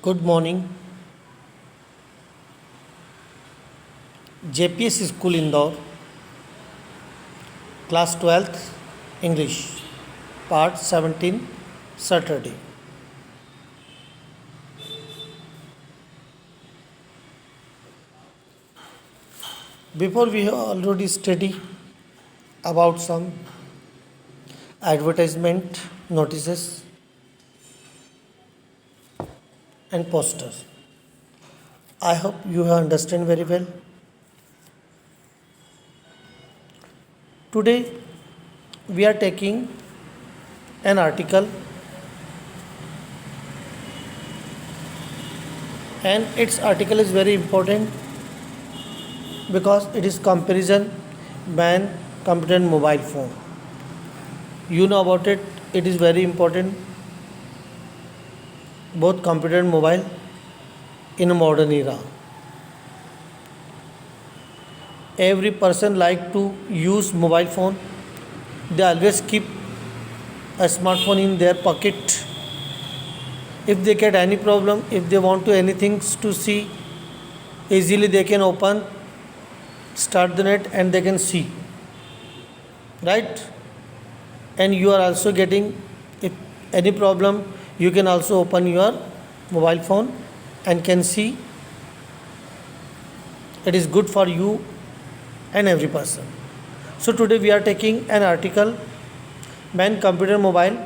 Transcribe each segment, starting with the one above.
Good morning. JPS School Indore, Class 12th, English, Part 17, Saturday. Before we have already studied about some advertisement notices and posters. I hope you have understand very well. Today we are taking an article and its article is very important because it is comparison ban computer and mobile phone. You know about it, it is very important, both computer and mobile in a modern era. Every person like to use mobile phone. They always keep a smartphone in their pocket. If they get any problem, if they want to anything to see, easily they can open, start the net and they can see, right? And you are also getting, if any problem, you can also open your mobile phone and can see. It is good for you and every person. So today we are taking an article, ban computer mobile.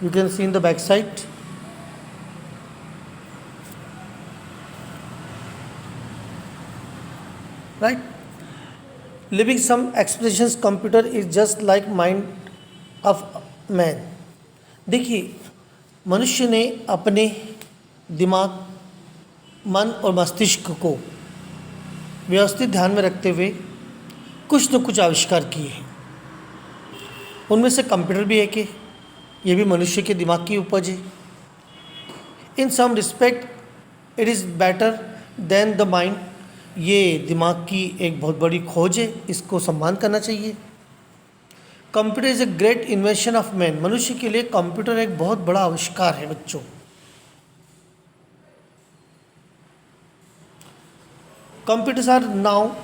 You can see in the back side. Right? Living some expressions, computer is just like mind of man. देखिए, मनुष्य ने अपने दिमाग, मन और मस्तिष्क को व्यवस्थित ध्यान में रखते हुए कुछ न कुछ आविष्कार किए हैं. उनमें से कंप्यूटर भी है कि ये भी मनुष्य के दिमाग की उपज है. In some respect it is better than the mind. ये दिमाग की एक बहुत बड़ी खोज है, इसको सम्मान करना चाहिए. Computer is a great invention of man. मनुष्य के लिए कंप्यूटर एक बहुत बड़ा आविष्कार है बच्चों. Computers are now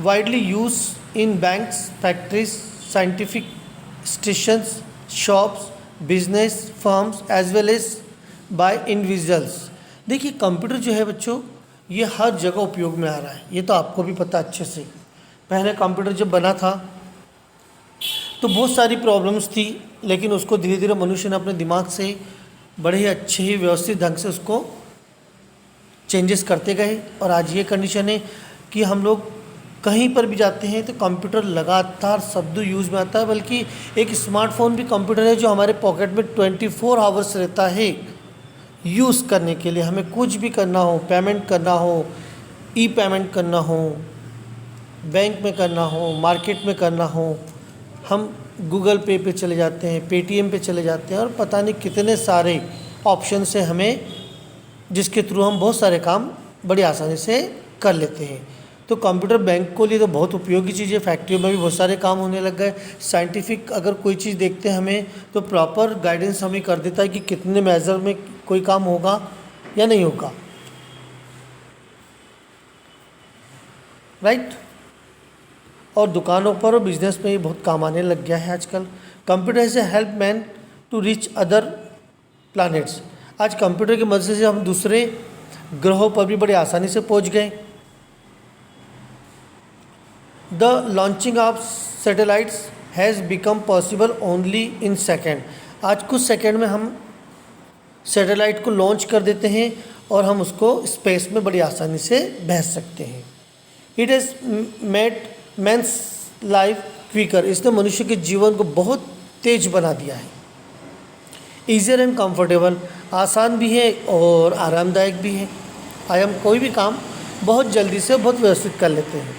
widely used in banks, factories, scientific stations, shops, business firms as well as by individuals. देखिए कंप्यूटर जो है बच्चों, ये हर जगह उपयोग में आ रहा है. ये तो आपको भी पता अच्छे से. पहले कंप्यूटर जब बना था तो बहुत सारी प्रॉब्लम्स थी, लेकिन उसको धीरे धीरे मनुष्य ने अपने दिमाग से बड़े ही अच्छे ही व्यवस्थित ढंग से उसको चेंजेस करते गए. और आज ये कंडीशन है कि हम लोग कहीं पर भी जाते हैं तो कंप्यूटर लगातार शब्द यूज़ में आता है. बल्कि एक स्मार्टफोन भी कंप्यूटर है जो हमारे पॉकेट में 24 आवर्स रहता है यूज़ करने के लिए. हमें कुछ भी करना हो, पेमेंट करना हो, ई पेमेंट करना हो, बैंक में करना हो, मार्केट में करना हो, हम गूगल पे चले जाते हैं, पेटीएम पे चले जाते हैं और पता नहीं कितने सारे ऑप्शन से हमें, जिसके थ्रू हम बहुत सारे काम बड़ी आसानी से कर लेते हैं. तो कंप्यूटर बैंक को लिए तो बहुत उपयोगी चीज़ है. फैक्ट्रियों में भी बहुत सारे काम होने लग गए. साइंटिफिक अगर कोई चीज़ देखते हैं हमें तो प्रॉपर गाइडेंस हमें कर देता है कि कितने मेजर में कोई काम होगा या नहीं होगा. राइट? और दुकानों पर और बिजनेस में ये बहुत काम आने लग गया है आजकल. Computer is a help man to reach other planets. आज कंप्यूटर की मदद से हम दूसरे ग्रहों पर भी बड़ी आसानी से पहुंच गए. The launching of satellites has become possible only in second. आज कुछ सेकेंड में हम सैटेलाइट को लॉन्च कर देते हैं और हम उसको स्पेस में बड़ी आसानी से भेज सकते हैं. It has made man's life quicker. इसने मनुष्य के जीवन को बहुत तेज बना दिया है. ईजियर एंड कंफर्टेबल, आसान भी है और आरामदायक भी है. आज हम कोई भी काम बहुत जल्दी से बहुत व्यवस्थित कर लेते हैं.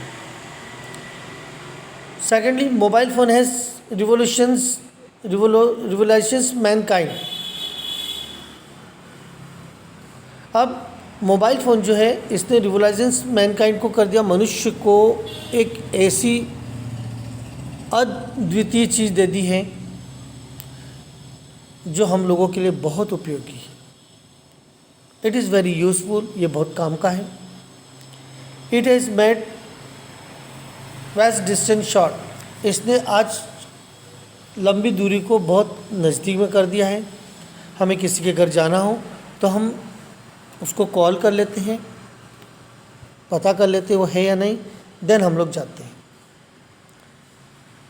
Secondly, mobile phone has revolutions Mankind. अब मोबाइल फ़ोन जो है इसने रिवोल्यूशंस मैनकाइंड को कर दिया. मनुष्य को एक ऐसी अद्वितीय चीज़ दे दी है जो हम लोगों के लिए बहुत उपयोगी है. इट इज़ वेरी यूज़फुल, ये बहुत काम का है। It has made vast distance short, इसने आज लंबी दूरी को बहुत नज़दीक में कर दिया है। हमें किसी के घर जाना हो तो हम उसको कॉल कर लेते हैं, पता कर लेते हैं वो है या नहीं, देन हम लोग जाते हैं।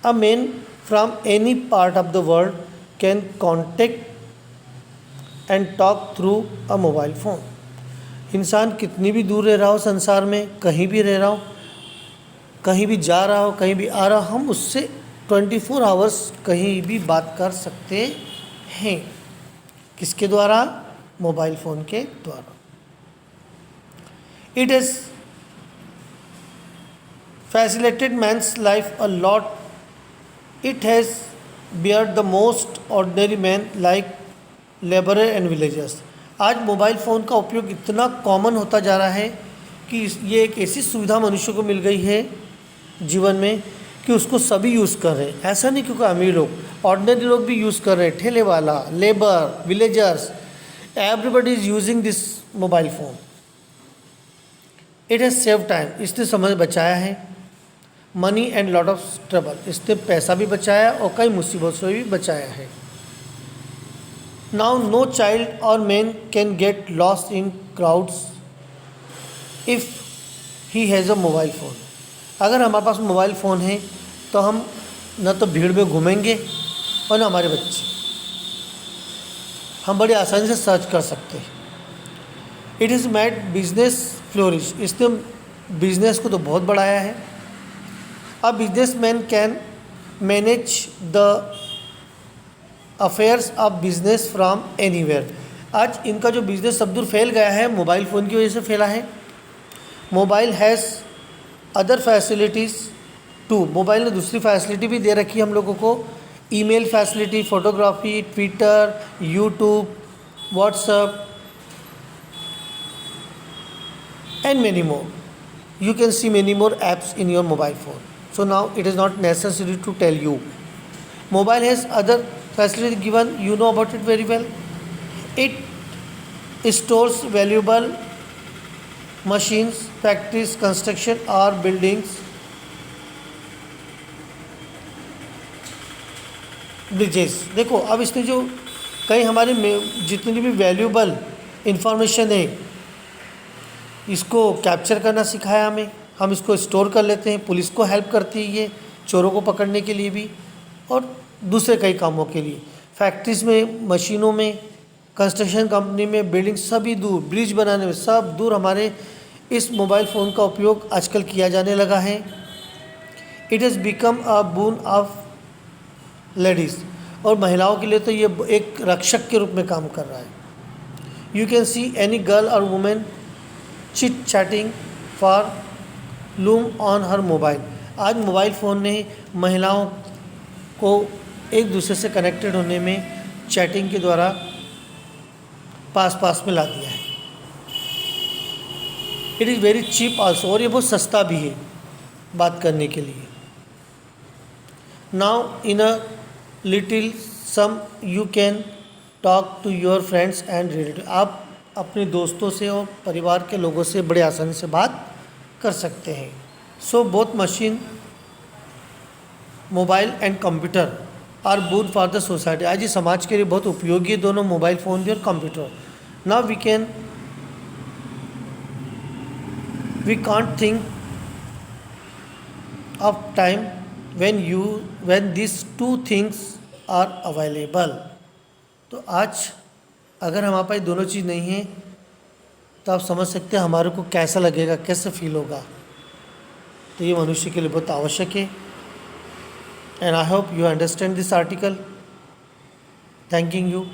A man from any part of the world can contact and talk through a mobile phone. इंसान कितनी भी दूर रह रहा हो संसार में, कहीं भी रह रहा हो, कहीं भी जा रहा हो, कहीं भी आ रहा हो, हम उससे 24 आवर्स कहीं भी बात कर सकते हैं। किसके द्वारा? मोबाइल फ़ोन के द्वारा। It has facilitated man's life a lot. It has beard the most ordinary man like labourer and villagers. आज मोबाइल फ़ोन का उपयोग इतना कॉमन होता जा रहा है कि ये एक ऐसी सुविधा मनुष्य को मिल गई है जीवन में कि उसको सभी यूज़ कर रहे हैं। ऐसा नहीं क्योंकि अमीर लोग, ऑर्डिनरी लोग भी यूज़ कर रहे हैं, ठेले वाला, labour, villagers, everybody is using this mobile phone. It has save time, इसने समय बचाया है। Money and lot of trouble, इसने पैसा भी बचाया और कई मुसीबतों से भी बचाया है। नाउ नो चाइल्ड और man can get lost in crowds if he has a mobile phone. अगर हमारे पास मोबाइल फ़ोन है तो हम न तो भीड़ में घूमेंगे और न हमारे बच्चे, हम बड़ी आसानी से सर्च कर सकते हैं। It is made business flourish, इसने बिजनेस को तो बहुत बढ़ाया है। A business man can manage the affairs of business from anywhere. आज इनका जो बिजनेस सब दूर फैल गया है, मोबाइल फ़ोन की वजह से फैला है। Mobile has other facilities too, mobile ने दूसरी फैसिलिटी भी दे रखी है हम लोगों को। Email facility, photography, Twitter, YouTube, WhatsApp and many more. You can see many more apps in your mobile phone. So now it is not necessary to tell you. Mobile has other facilities given, you know about it very well. It stores valuable machines, factories, construction or buildings, bridges. देखो अब इसने जो कई हमारे जितनी भी valuable information है इसको कैप्चर करना सिखाया हमें। हम इसको स्टोर कर लेते हैं, पुलिस को हेल्प करती है ये चोरों को पकड़ने के लिए भी और दूसरे कई कामों के लिए। फैक्ट्रीज में, मशीनों में, कंस्ट्रक्शन कंपनी में, बिल्डिंग सभी दूर, ब्रिज बनाने में सब दूर हमारे इस मोबाइल फ़ोन का उपयोग आजकल किया जाने लगा है। It has become a boon of ladies, और महिलाओं के लिए तो ये एक रक्षक के रूप में काम कर रहा है। You can see any girl और women chit chatting for loom on her mobile. आज मोबाइल फ़ोन ने महिलाओं को एक दूसरे से कनेक्टेड होने में चैटिंग के द्वारा पास में ला दिया है। It is very cheap also, और ये बहुत सस्ता भी है बात करने के लिए। Now in a little sum you can talk to your friends and relative. आप अपने दोस्तों से और परिवार के लोगों से बड़े आसानी से बात कर सकते हैं। So both machine, mobile and computer are both for the society. आज ये समाज के लिए बहुत उपयोगी है दोनों, मोबाइल फ़ोन भी और computer. Now we can't think of time when these two things are available। तो आज अगर हमारे पास दोनों चीज़ नहीं है तो आप समझ सकते हैं हमारे को कैसा लगेगा, कैसे फील होगा। तो ये मनुष्य के लिए बहुत आवश्यक है। And I hope you understand this article. Thanking you.